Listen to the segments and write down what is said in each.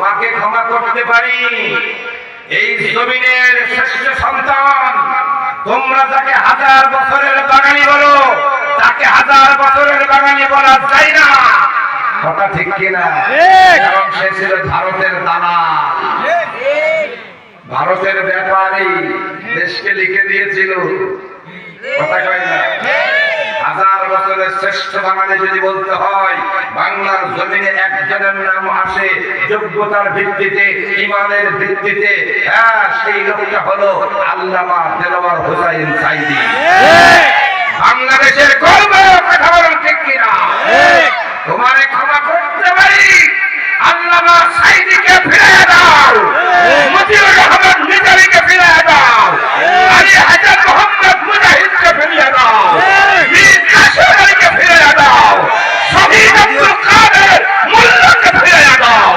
তোমাকে ক্ষমা করতে পারি। এই জমিনের শ্রেষ্ঠ সন্তান, তোমরা যাকে 1000 বছরের বাঙালি বলো, তাকে 1000 বছরের বাঙালি বলা যায় না। কথা ঠিক কিনা? কারণ সে ছিল ভারতের দালাল, ভারতের ব্যাপারী, দেশকে লিখে দিয়েছিল। কথা কয় না? 1000 বছরের শ্রেষ্ঠ বাঙালি যদি বলতে হয়, বাংলার জমিনে একজনের নাম আসে যোগ্যতার ভিত্তিতে, ইমানের ভিত্তিতে, সেই লোকটা হলো আল্লামা দেলোয়ার হোসাইন সাঈদী। বাংলাদেশের গর্ব। কথা বলুন ঠিক কিনা? তোমারে ক্ষমা করতে পারি, আল্লামা সাঈদীকে ফিরিয়ে দাও, মতিউর রহমান নিজামীকে ফিরিয়ে দাও, আলী হাজার মোহাম্মদ মুজাহিদকে ফিরিয়ে দাও, মীর কাসেম আলীকে ফিরিয়ে দাও, শহীদ আব্দুল কাদের মোল্লাকে ফিরিয়ে দাও।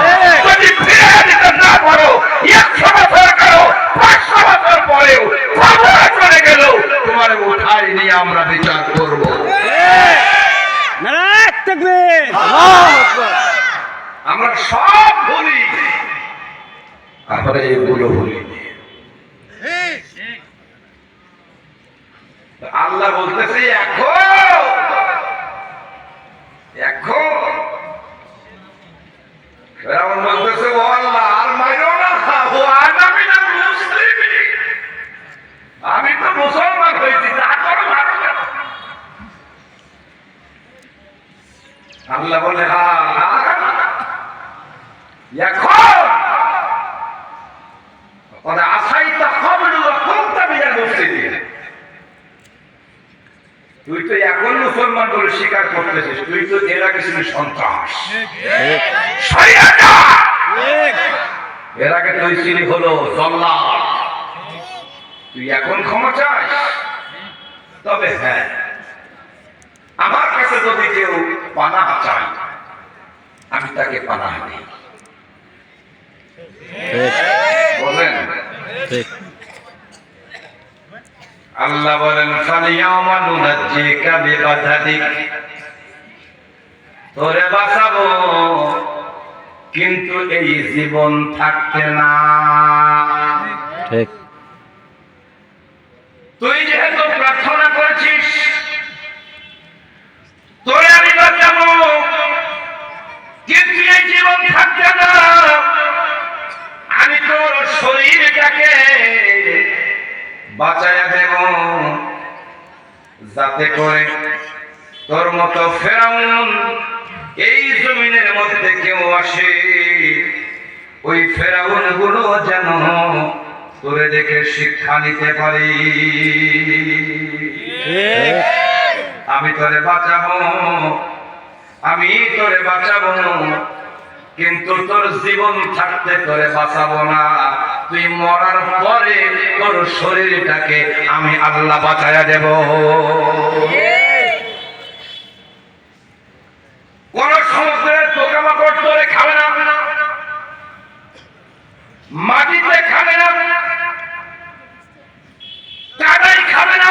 যদি ফিরিয়ে দিতে না পারো, 100 বছর করো, 500 বছর পরেও খবর চলে গেল, তোমার উঠাই নিয়ে আমরা বিচার করব। আমরা সব বলি, আমরা এগুলো বলি। আল্লাহ বলতেছে এখন ফেরাউন বলতেছে, ও আল্লাহ আর মাইরো না, ও আনামি না মুসলিম, আমি তো মুসলমান হয়েছি, তারপরে মারো না। আল্লাহ বলে, এখন আসাইতা কবলু কোনটা বিনা মুসলিম, তুই তো এখন মুসলমান বলে স্বীকার করতেছিস, তুই তো এর আগে ছিল সন্ত্রাস, এর আগে তুই ছিলি হলো জল্লাদ, তুই এখন ক্ষমা চাস। তবে হ্যাঁ, আমার কাছে যদি কেউ পানাহ চায়, আমি তাকে পানাহ দিই। বলেন আল্লাহ বলেন, ফালিয়াওমা নুনাজ্জিকা বিবাদানিক, তোরে বাঁচাবো কিন্তু এই জীবন থাকতে না। ঠিক, তুই যেহেতু প্রার্থনা করেছিস তোরে আমি বাঁচাবো কিন্তু এই জীবন থাকতে না, আমি তোর শরীরটাকে বাঁচায়া দেব, যাতে করে তোর মতো ফেরাউন এই জমিনের মধ্যে কেউ আসে, ওই ফেরাউন গুলো যেন তোরে দেখে শিক্ষা নিতে পারি। আমি তোরে বাঁচাবো, আমি তোরে বাঁচাবো কিন্তু তোর জীবন থাকতে তোরে বাঁচাবো না, তুই মরার পরে তোর শরীরটাকে আমি আল্লাহ বাঁচায়া দেব। কোন সমুদ্রের পোকামাকড় তোরে খাবে না, মাটিতে খাবে না, কাদাই খাবে না,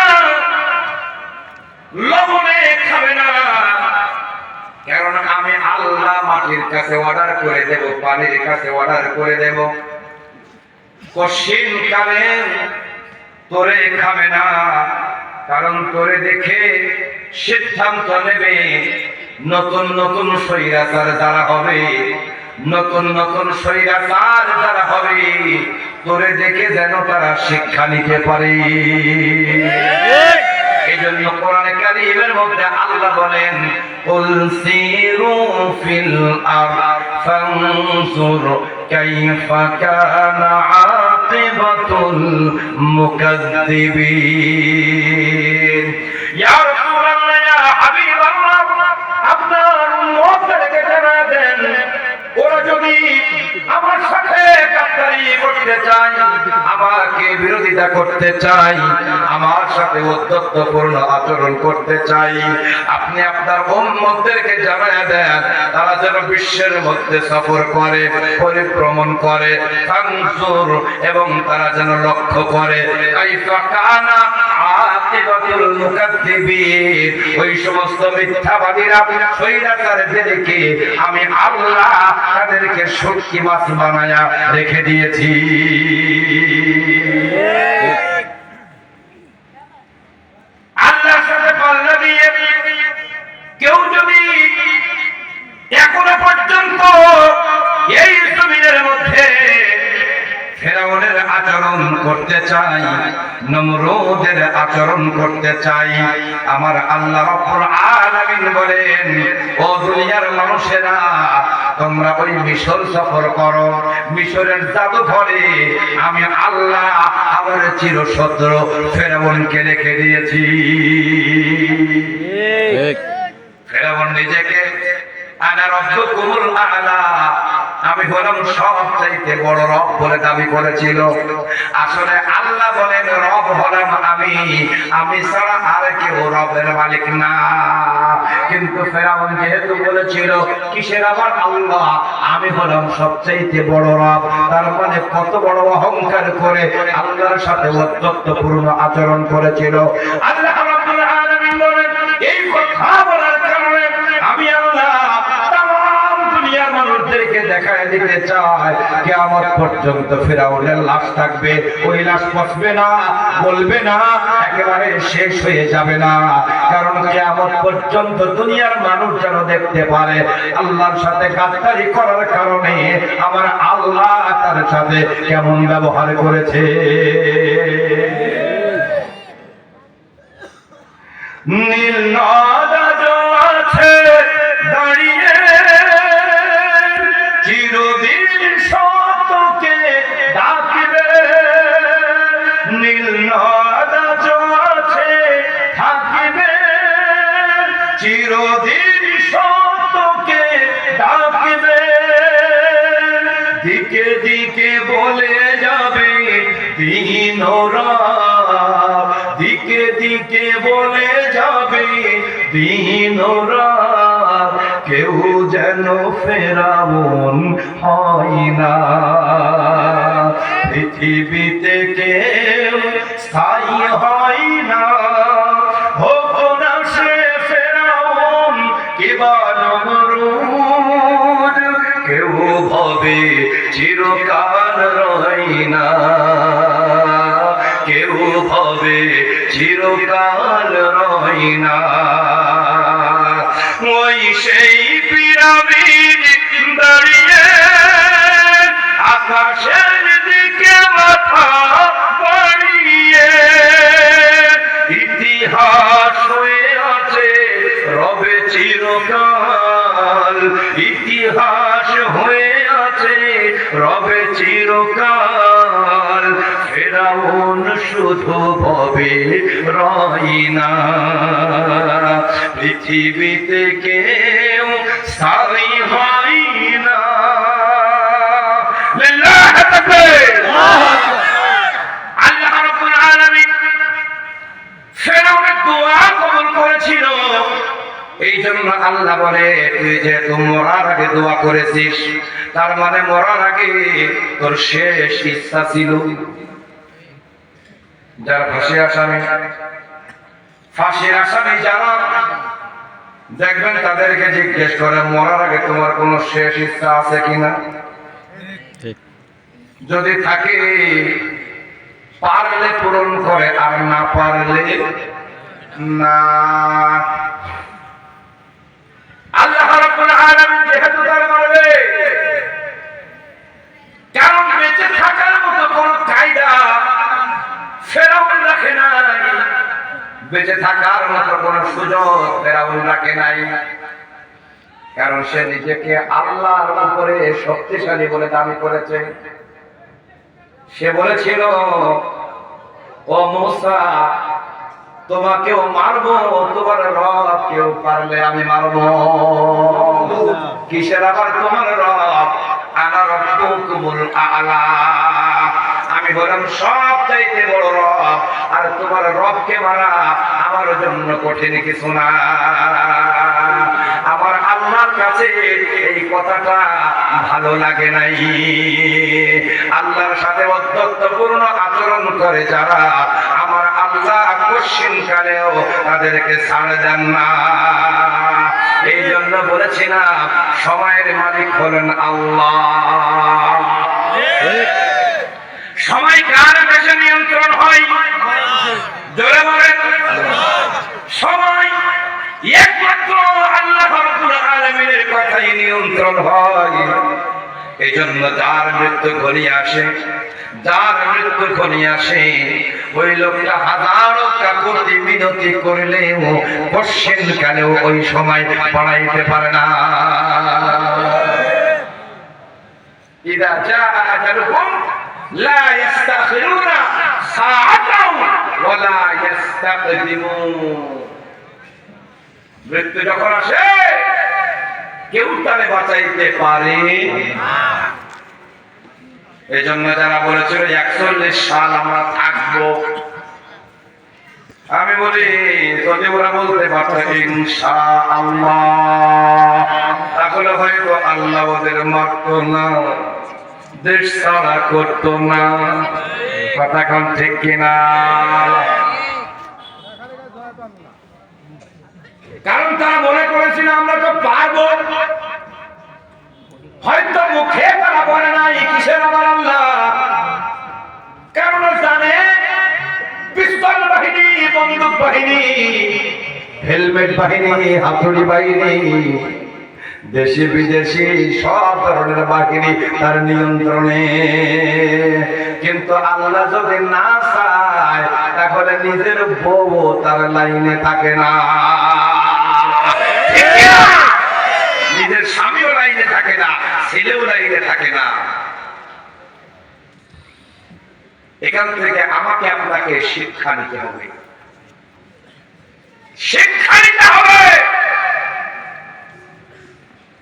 লবণে খাবে না, কারণ আমি আল্লাহ মাটির কাছে অর্ডার করে দেব, পানির কাছে অর্ডার করে দেব, কঠিন কালে তোরে খাবে না, কারণ তোরে দেখে সিদ্ধান্ত নেবে নতুন নতুন স্বৈরাচার যারা হবে, নতুন নতুন স্বৈরাচার যারা হবে, তোরে দেখে যেন তারা শিক্ষা নিতে পারে। এই জন্য কোরআনে কারীমের মধ্যে আল্লাহ বলেন, কুল সিরু ফিল আরদ ফানজুর কাইফা কানা আকিবাতুল মুকাজ্জিবিন। ইয়া রাসূলুল্লাহ, ইয়া হাবিবাল্লাহ, আপনার উম্মতদেরকে জানা দেন, ওরা যদি আমার সাথে গাদ্দারি করতে চায়, আমাকে বিরোধিতা করতে চায়, আমার সাথে উদ্ধত্তপূর্ণ আচরণ করতে চাই, আপনি আপনার উম্মতদেরকে জানায়া দেন তারা যেন বিশ্বের মধ্যে সফর করে, পরিভ্রমণ করে, ফানজুর এবং তারা যেন লক্ষ্য করে কাইফা কানা আকিবাতুল মুকাদ্দিবিন, ওই সমস্ত মিথ্যাবাদীরা স্বৈরাচারীদেরকে আমি আল্লাহ তাদেরকে শুটকি মাছ বানায়া রেখে দিয়েছি। আল্লাহর সাথে পাল্লা দিয়ে কেউ যদি এখনো পর্যন্ত এই জমিনের মধ্যে ফেরাউনের আচরণ করতে চাই, নমরুদের আচরণ করতে চাই, আমার আল্লাহ রাব্বুল আলামিন বলেন, ও দুনিয়ার মানুষেরা তোমরা ওই মিশর সফর করো, মিশরের জাদুঘরে আমি আল্লাহ আমার চিরশত্রু ফেরাউনকে রেখে দিয়েছি। ফেরাউন নিজেকে আনা রাব্বুকুমুল আ'লা, আমি হলাম সবচাইতে বড় রব বলে দাবি করেছিল। আসলে আল্লাহ বলেন রব হলাম আমি ছাড়া আর কেউ রবের মালিক না। কিন্তু ফেরাউন যেহেতু বলেছিল কিসের আবার আল্লাহ, আমি হলাম সবচাইতে বড় রব, তার মানে কত বড় অহংকার করে আল্লাহর সাথে উদ্ধত্তপূর্ণ আচরণ করেছিল। আল্লাহ রাব্বুল আলামিন বলেন, এই কথা বলার কারণে আমি আল্লাহ মানুষদেরকে দেখায় দিতে চায় কিয়ামত পর্যন্ত ফেরাউনের লাশ থাকবে, ওই লাশ পচবে না, বলবে না, একেবারে শেষ হয়ে যাবে না। কারণ কিয়ামত পর্যন্ত দুনিয়ার মানুষ যেন দেখতে পারে আল্লাহর সাথে গাদ্দারি করার কারণে আমার আল্লাহ তার সাথে কেমন ব্যবহার করেছে। নীল নদ আছে দাঁড়িয়ে চিরদিন সত্যকে ডাকবে, নীল নদ আছে থাকিবে চিরদিন সত্যকে ডাকবে, দিকে দিকে বলে যাবে দিন রাত, দিকে দিকে বলে যাবে দিন রাত, কেউ যেন ফেরাউন হয় না। পৃথিবীতে কেউ স্থায়ী হয় না, হোক না সে ফেরাউন কিবা নমরুদ, কেউ ভবে চিরকাল রয় না, কেউ ভবে চিরকাল রয় না। ওই সেই পিরামিড দাঁড়িয়ে আকাশের দিকে মাথা বাড়িয়ে, ইতিহাস হয়ে আছে রবে চিরকাল, ইতিহাস হয়ে আছে রবে চিরকাল, ফেরাউন শুধু ভবে রয় না। পৃথিবীতে কেউ স্থায়ী হয় না। লিল্লাহি তাকবীর। আল্লাহ রাব্বুল আলামিন ফেরাউনের দোয়া কবুল করেছিল। এই জন্য আল্লাহ বলে, তুই যে মরার আগে দোয়া করেছিস, তার মানে মরার আগে তোর শেষ ইচ্ছা ছিল। যারা ফাঁসির আসামি যারা দেখবেন তাদেরকে জিজ্ঞেস করে মরার আগে তোমার কোনো শেষ ইচ্ছা আছে কিনা, যদি থাকে পারলে পূরণ করে, আর না পারলে না। আল্লাহ রাব্বুল আলামিন যেহেতু তার মারবে, কারণ বেঁচে থাকার মতো কোন কায়দা ফেরাউন রাখে নাই, বেঁচে থাকার মতো কোন সুযোগ ফেরাউন রাখে নাই, কারণ সে নিজেকে আল্লাহর উপরে শক্তিশালী বলে দাবি করেছে। সে বলেছিল, ও মূসা তোমাকেও মারবো, তোমার রব কেউ পারলে আমি মারবো। কিসের আবার তোমার রব? আনা রাব্বুকুমুল আ'লা। আমি হলাম সবচাইতে বড় রব, আর তোমার রবকে মারা আমার জন্য কঠিন কিছু না। আমার আল্লাহর কাছে এই কথাটা ভালো লাগে নাই। আল্লাহর সাথে অধ্যত্বপূর্ণ আচরণ করে যারা, আমার আল্লাহ কঠিন কালেও তাদেরকে ছাড় দেন না। এই জন্য বলেছিলাম সময়ের মালিক হলেন আল্লাহ। সময় কার কাছে নিয়ন্ত্রণ হয়? জোরে বলেন। সময় একমাত্র আল্লাহ রাব্বুল আলামিনের কথাই নিয়ন্ত্রণ হয়। এই জন্য যার মৃত্যু ঘনিয়ে আসে, যার মৃত্যু ঘনিয়ে আসে, ওই লোকটা হাজারো কাকুতি মিনতি করলেও কঠিন কালেও ওই সময় বাড়াইতে পারে না। ইদা জাআ আজালুহুম লা ইস্তাখিরুনা সাআতাও ওয়া লা ইস্তাকদিমুন। মৃত্যু যখন আসে কেউ তারে বাঁচাইতে পারে না। এই জন্য যারা বলেছিল 41 সাল আমরা থাকবো, আমি বলি যদি ওরা বলতে পারতো ইনশাআল্লাহ, তাহলে হয়তো আল্লাহ ওদের মারতো না, দেশ ছাড়া করতো না। কথা কোন ঠিক কিনা? কারণ তারা মনে করেছিল আমরা তো পারবো। হয়তো মুখে তারা বলে নাই কিসের আমার আল্লাহ, কারণ জানে পিস্তল বাহিনী, বন্দুক বাহিনী, হেলমেট বাহিনী, হাতুড়ি বাহিনী, দেশি বিদেশি সব ধরনের বাহিনী তার নিয়ন্ত্রণে। কিন্তু আল্লাহ যদি না চায় তাহলে নিজের বউ তার লাইনে থাকে না, নিজের স্বামীও লাইনে থাকে না, ছেলেও লাইনে থাকে না। এখান থেকে আমাকে আপনাকে শিক্ষা নিতে হবে, শিক্ষা নিতে হবে।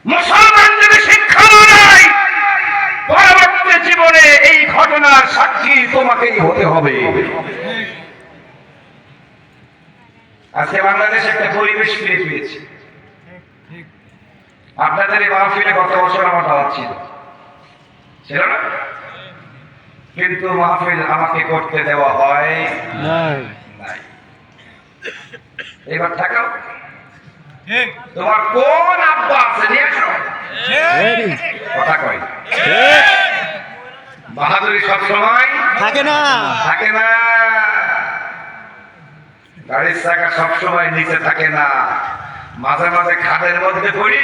মুসলমান যদি শিক্ষা নেয়, পরবর্তী জীবনে এই ঘটনার সাক্ষী তোমাকেই হতে হবে। আজকে বাংলাদেশ একটা পরিবেশ ফিরে পেয়েছে। আপনাদের এই মাহফিলে গত বছর আমার দাওয়াত ছিল না? কিন্তু মাহফিল আমাকে করতে দেওয়া হয় নাই। এবার থাকাও তোমার কোন আব্বা আছে নিয়ে আসো, কথা কয় বাহাদুরি সব সময় থাকে না, থাকে না। গাড়ির চাকা সব সময় নিচে থাকে না, মাঝে মাঝে খাদের মধ্যে পড়ি।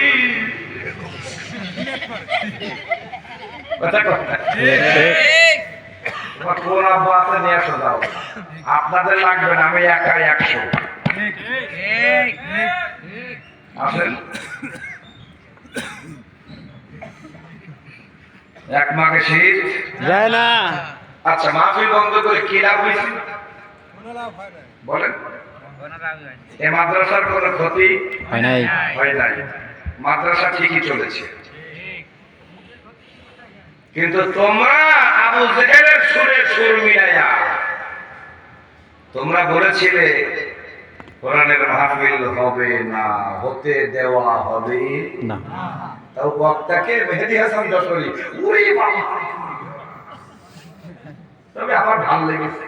তোমার কোন আব্বা আছে নিয়ে আসো, দাও। আপনাদের লাগবে না, আমি একাই 100। আসেন, এক মাঘে শীত যায় না। আচ্ছা, মাহফিল বন্ধ করে কি লাভ হয়েছে বলেন? এই মাদ্রাসার কোনো ক্ষতি হয় নাই, হয় নাই। মাদ্রাসা ঠিকই চলেছে। কিন্তু তোমরা আবু জেহেলের সুরে সুর মিলাইয়া তোমরা বলেছিলে কোরআনের মাহফিল হবে না, হতে দেওয়া হবে না। তাও বক্তাকে মেহেদী হাসান যশোরী, ওরে বাবা। তবে আমার ভালো লেগেছে,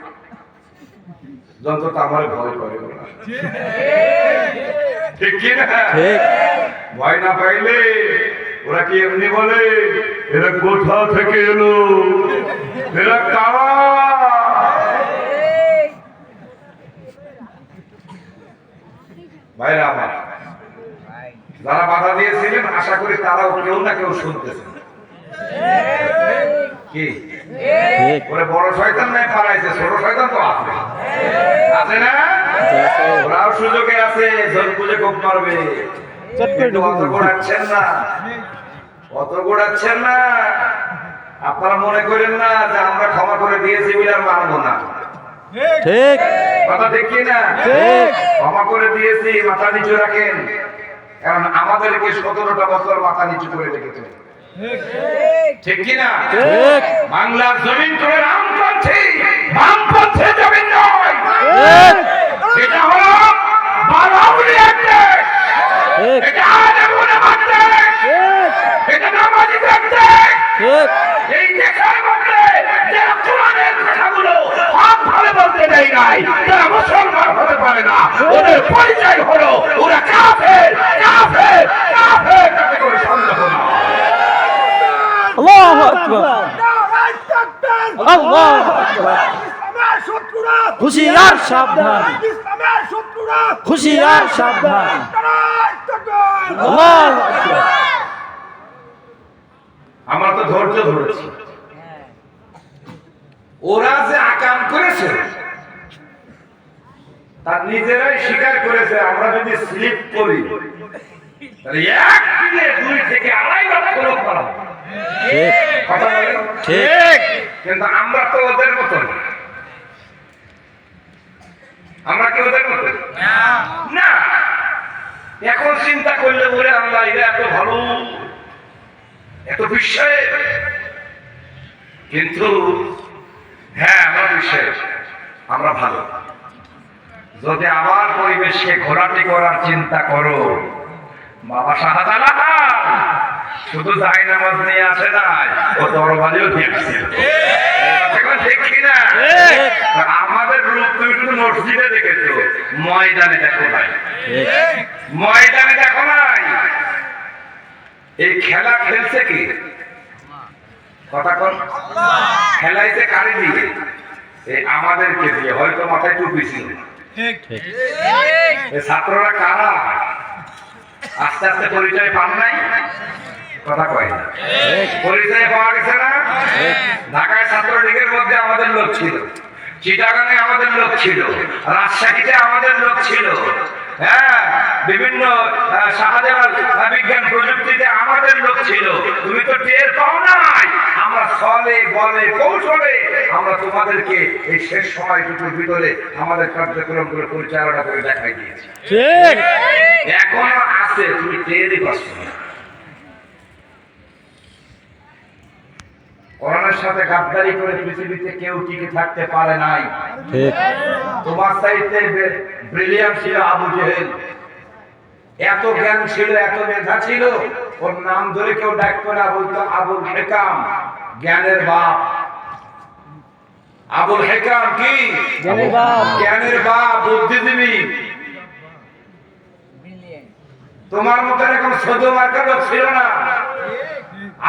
যত আমার ভয় করে না, ঠিক কি না? ভয় না পাইলে ওরা কি এমনি বলে এরা কোথা থেকে এলো, এরা কারা? ভাইরা আমার, যারা বাধা দিয়েছিলেন আশা করি তারাও কেউ না কেউ শুনতেছে। কি ওরে বড় শয়তান নাই পালাইছে, ছোট শয়তান তো আছে, আছে না? ওরাও সুযোগে আছে, ঝোল পুজো খুব মারবে। অত গোড়াচ্ছেন না, অত গোড়াচ্ছেন না। আপনারা মনে করেন না যে আমরা ক্ষমা করে দিয়েছি বলে আর মানবো না। ঠিক কথা, ঠিক কি না? ক্ষমা করে দিয়েছি, মাথা নিচু রাখেন। কারণ আমাদেরকে 17টা বছর মাথা নিচু করে রেখেছে। ঠিক কিনা? বাংলার জমিন করে বামপন্থী জমিন নয়, এটা হলো বালাউলিয়ার দেশ, এটা আলেমুলামার দেশ, এটা নামাজীদের দেশ। এই দেশের মধ্যে যারা কোরআনের কথাগুলো হক ভাবে বলতে দেয় নাই, তারা মুসলমান হতে পারে না। ওদের পরিচয় হলো ওরা কাফের, কাফের, কাফের, তাতে কোনো সন্দেহ না। আল্লাহু আকবার, আল্লাহু আকবার। হুঁশিয়ার সাবধান, হুঁশিয়ার সাবধান। আল্লাহু আকবার। আমরা তো ধৈর্য ধরেছি, ওরা যে আকাম করেছে তার নিজেরাই স্বীকার করেছে। আমরা যদি স্লিপ করি তাহলে একদিনে 2 থেকে 2.5 লক্ষ লোক মারা হবে। কথা বলেন ঠিক? কিন্তু আমরা তো ওদের মতো না। আমরা কি ওদের মতো না? এখন চিন্তা করলে বলে আল্লাহ এরা এত ভালো, এত বিশ্বাস, কিন্তু হ্যাঁ আমরা বিশ্বাস আমরা ভালো। যদি আবার পরিবেশকে ঘোরাটি করার চিন্তা করো, বাবা শাহজালাল শুধু যাই নামাজ নিয়ে আসে নাই, ও দরবারেও দেখছিল। ঠিক কিনা? আমাদের রূপ তুমি শুধু মসজিদে দেখেছো, ময়দানে দেখো নাই, ময়দানে দেখো নাই। এই খেলা খেলছে কি? কথা কন, খেলাইছে কারে দিয়ে? এই আমাদেরকে দিয়ে। হয়তো মাথায় টুপি ছিল। ছাত্ররা কারা? আস্তে আস্তে পরিচয় পান নাই। কথা কয় না, পরিচয় পাওয়া গেছে না? ঢাকায় ছাত্রলীগের মধ্যে আমাদের লোক ছিল, চিটাগাঙে আমাদের লোক ছিল, রাজশাহীতে আমাদের লোক ছিল, হ্যাঁ বিভিন্ন শাহজালাল বিজ্ঞান প্রযুক্তিতে আমাদের লোক ছিল। তুমি তো টের পাও নাই। আমরা ছলে বলে কৌশলে আমরা তোমাদেরকে এই শেষ সময়টুকুর ভিতরে আমাদের কার্যক্রমগুলো পরিচালনা করে দেখাই দিয়েছি। এখনো আছে, তুমি টেরই পাচ্ছ না। কোরআনের সাথে গাদ্দারি করে পৃথিবীতে কেউ টিকে থাকতে পারে নাই। তোমার চাইতে ব্রিলিয়ান্ট ছিল আবু জেহেল। এত জ্ঞান ছিল, এত মেধা ছিল, ওর নাম ধরে কেউ ডাকতো না, বলতো আবুল হেকাম, জ্ঞানের বাপ। আবুল হেকাম কি? জ্ঞানের বাপ, বুদ্ধিজীবী। তোমার মতো এরকম ছোট মার্কা লোক ছিল না।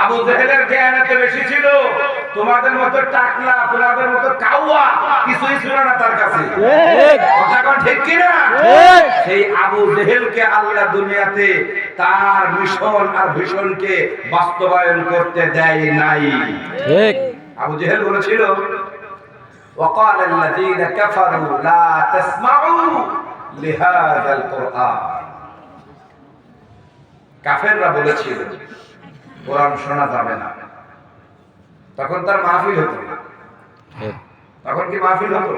আবু জেহেলের জ্ঞান এত বেশি ছিল, তোমাদের মতো টাকলা, তোমাদের মতো কাউয়া কিছুই ছিল না তার কাছে। ঠিক কিনা? সেই আবু জেহেলকে আল্লাহ দুনিয়াতে তার মিশন আর ভিশনকে বাস্তবায়ন করতে দেয় নাই। আবু জেহেল বলেছিল, وقال الذين كفروا لا تسمعوا لهذا القرآن। কাফেররা বলেছিল কোরআন শোনা যাবে না। তখন তার মাহফিল হতো না। তখন কি মাহফিল হতো?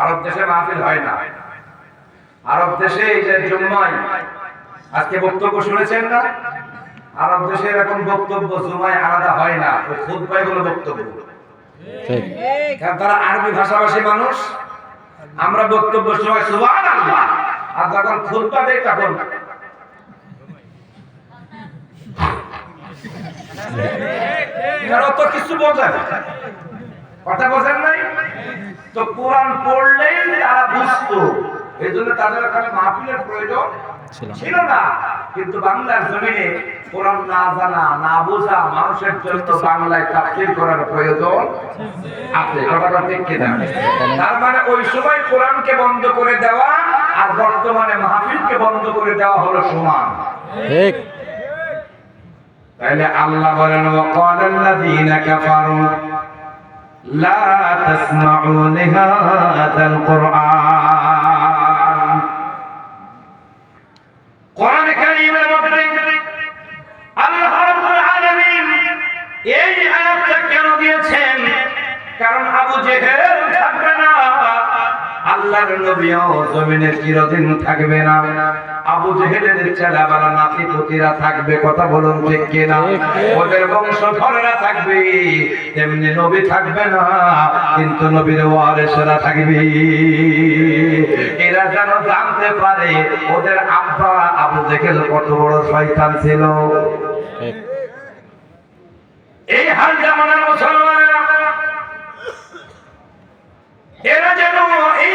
আরব দেশে মাহফিল হয় না। আরব দেশে এই যে জুম্মায় আজকে বক্তব্য শুনেছেন না? আরব দেশে এরকম বক্তব্য জুম্মায় আলাদা হয় না, ওই খুতবায় হলো বক্তব্য। কারণ তারা আরবি ভাষাভাষী মানুষ। আমরা বক্তব্য সময় সুবহানাল্লাহ, আর যখন খুতবা দেই তখন তো কিছু বোঝেন, কথা বোঝেন নাই। তো কোরআন পড়লেই তারা বুঝতো, এই জন্য তাদের ওখানে মাহফিলের প্রয়োজন ছিল না। কিন্তু বাংলার জমিনে কোরআন না জানা, না বোঝা মানুষের জন্য বাংলায় তাফসীর করার প্রয়োজন আছে। কথাটা ঠিক কিনা? তার মানে ওই সময় কোরআনকে বন্ধ করে দেওয়া আর বর্তমানে মাহফিলকে বন্ধ করে দেওয়া হলো সমান। ঠিক। তাহলে আল্লাহ বলেন, ওয়াকালাল্লাযীনা কাফারু লা তাসমাউ লিহাযাল কুরআন। কোরআন কারীমের মধ্যে আল্লাহ রাব্বুল আলামিন এই আয়াতটা কেন দিয়েছেন? কারণ আবু জেহেল থাকবে না, আল্লাহর নবীও জমিনে চিরদিন থাকবে না। আবু জেহেলের ছেলেবেলা নাতি পুতিরা থাকবে, কথা বলুন ঠিক কিনা? ওদের বংশধরেরা থাকবে, তেমনি নবী থাকবে না, কিন্তু নবীর ওয়ারিসরা থাকবে। এরা যেন জানতে পারে ওদের আব্বা আবু জেহেল কত বড় শয়তান ছিল। এই হাল জামানার মুসলমানেরা, এরা যেন এই